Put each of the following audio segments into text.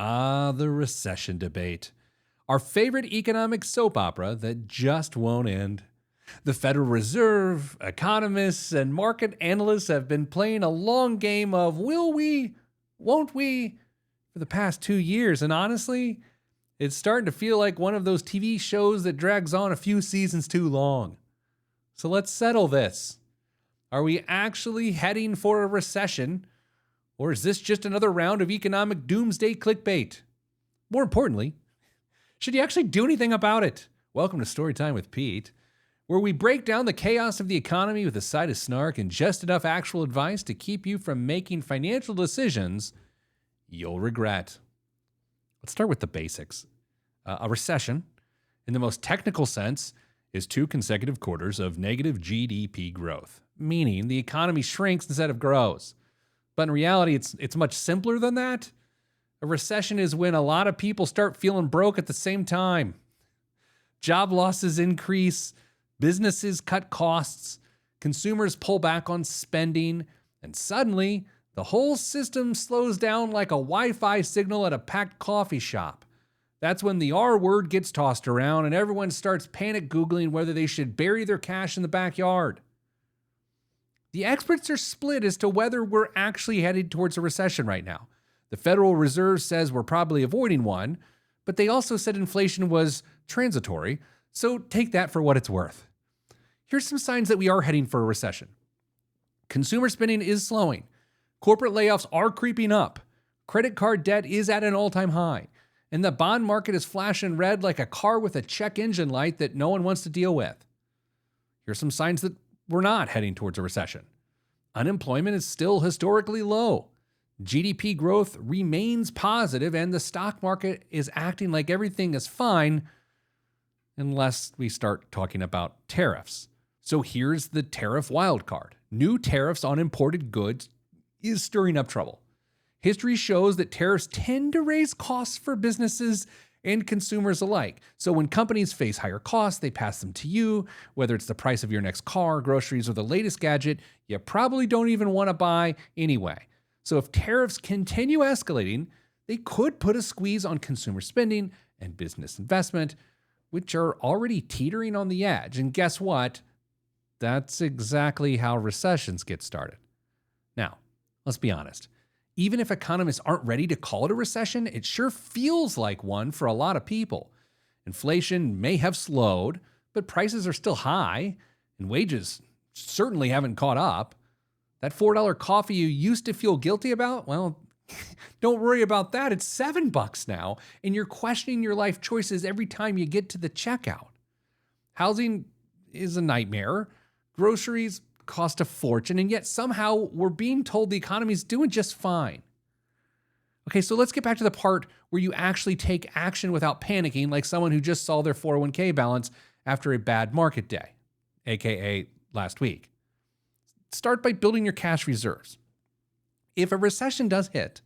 Ah, the recession debate. Our favorite economic soap opera that just won't end. The Federal Reserve, economists, and market analysts have been playing a long game of will we, won't we, for the past 2 years. And honestly, it's starting to feel like one of those TV shows that drags on a few seasons too long. So let's settle this. Are we actually heading for a recession? Or is this just another round of economic doomsday clickbait? More importantly, should you actually do anything about it? Welcome to Storytime with Pete, where we break down the chaos of the economy with a side of snark and just enough actual advice to keep you from making financial decisions you'll regret. Let's start with the basics. A recession, in the most technical sense, is 2 consecutive quarters of negative GDP growth, meaning the economy shrinks instead of grows. But in reality, it's much simpler than that. A recession is when a lot of people start feeling broke at the same time. Job losses increase, businesses cut costs, consumers pull back on spending, and suddenly the whole system slows down like a Wi-Fi signal at a packed coffee shop. That's when the R word gets tossed around and everyone starts panic Googling whether they should bury their cash in the backyard. The experts are split as to whether we're actually headed towards a recession right now. The Federal Reserve says we're probably avoiding one, but they also said inflation was transitory, so take that for what it's worth. Here's some signs that we are heading for a recession. Consumer spending is slowing. Corporate layoffs are creeping up. Credit card debt is at an all-time high. And the bond market is flashing red like a car with a check engine light that no one wants to deal with. Here's some signs that we're not heading towards a recession. Unemployment is still historically low. GDP growth remains positive, and the stock market is acting like everything is fine unless we start talking about tariffs. So here's the tariff wildcard. New tariffs on imported goods is stirring up trouble. History shows that tariffs tend to raise costs for businesses and consumers alike. So when companies face higher costs, they pass them to you, whether it's the price of your next car, groceries, or the latest gadget you probably don't even want to buy anyway. So if tariffs continue escalating, they could put a squeeze on consumer spending and business investment, which are already teetering on the edge. And guess what? That's exactly how recessions get started. Now, let's be honest. Even if economists aren't ready to call it a recession, it sure feels like one for a lot of people. Inflation may have slowed, but prices are still high, and wages certainly haven't caught up. That $4 coffee you used to feel guilty about, well, don't worry about that. It's $7 now, and you're questioning your life choices every time you get to the checkout. Housing is a nightmare. Groceries cost a fortune, and yet somehow we're being told the economy's doing just fine. Okay, so let's get back to the part where you actually take action without panicking, like someone who just saw their 401k balance after a bad market day, aka last week. Start by building your cash reserves. If a recession does hit,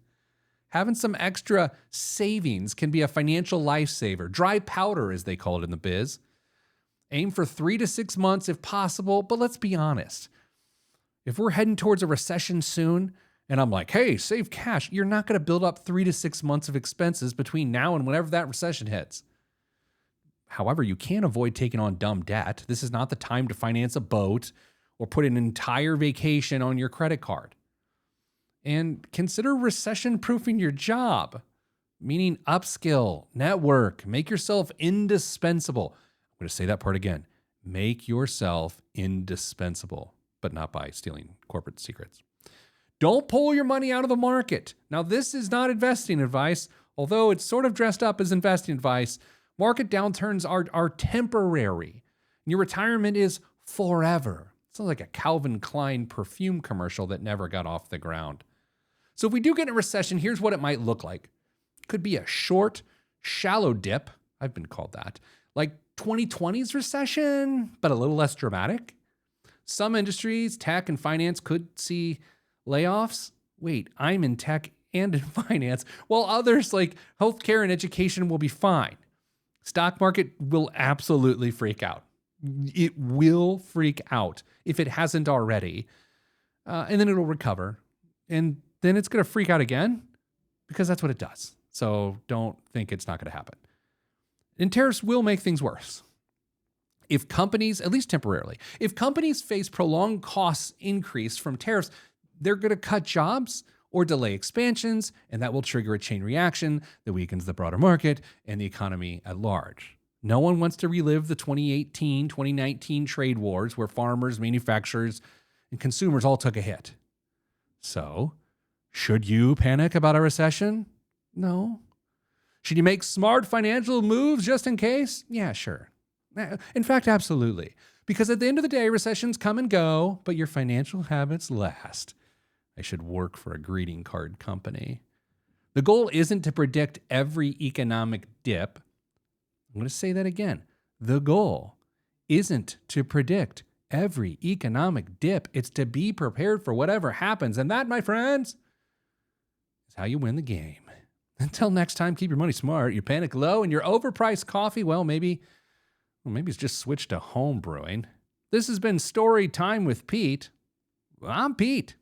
having some extra savings can be a financial lifesaver, dry powder as they call it in the biz. Aim for 3 to 6 months if possible, but let's be honest. If we're heading towards a recession soon, and I'm like, hey, save cash, you're not going to build up 3 to 6 months of expenses between now and whenever that recession hits. However, you can avoid taking on dumb debt. This is not the time to finance a boat or put an entire vacation on your credit card. And consider recession-proofing your job, meaning upskill, network, make yourself indispensable. I'm going to say that part again. Make yourself indispensable, but not by stealing corporate secrets. Don't pull your money out of the market. Now, this is not investing advice, although it's sort of dressed up as investing advice. Market downturns are temporary. Your retirement is forever. Sounds like a Calvin Klein perfume commercial that never got off the ground. So if we do get in a recession, here's what it might look like. It could be a short, shallow dip. I've been called that. Like 2020's recession, but a little less dramatic. Some industries, tech and finance, could see layoffs. Wait, I'm in tech and in finance, while others like healthcare and education will be fine. Stock market will absolutely freak out. It will freak out if it hasn't already. And then it'll recover. And then it's going to freak out again because that's what it does. So don't think it's not going to happen. And tariffs will make things worse. If companies, at least temporarily, if companies face prolonged cost increase from tariffs, they're going to cut jobs or delay expansions, and that will trigger a chain reaction that weakens the broader market and the economy at large. No one wants to relive the 2018, 2019 trade wars where farmers, manufacturers, and consumers all took a hit. So, should you panic about a recession? No. Should you make smart financial moves just in case? Yeah, sure. In fact, absolutely. Because at the end of the day, recessions come and go, but your financial habits last. I should work for a greeting card company. The goal isn't to predict every economic dip. I'm going to say that again. The goal isn't to predict every economic dip. It's to be prepared for whatever happens. And that, my friends, is how you win the game. Until next time, keep your money smart, your panic low, and your overpriced coffee, maybe it's just switch to home brewing. This has been Story Time with Pete. I'm Pete.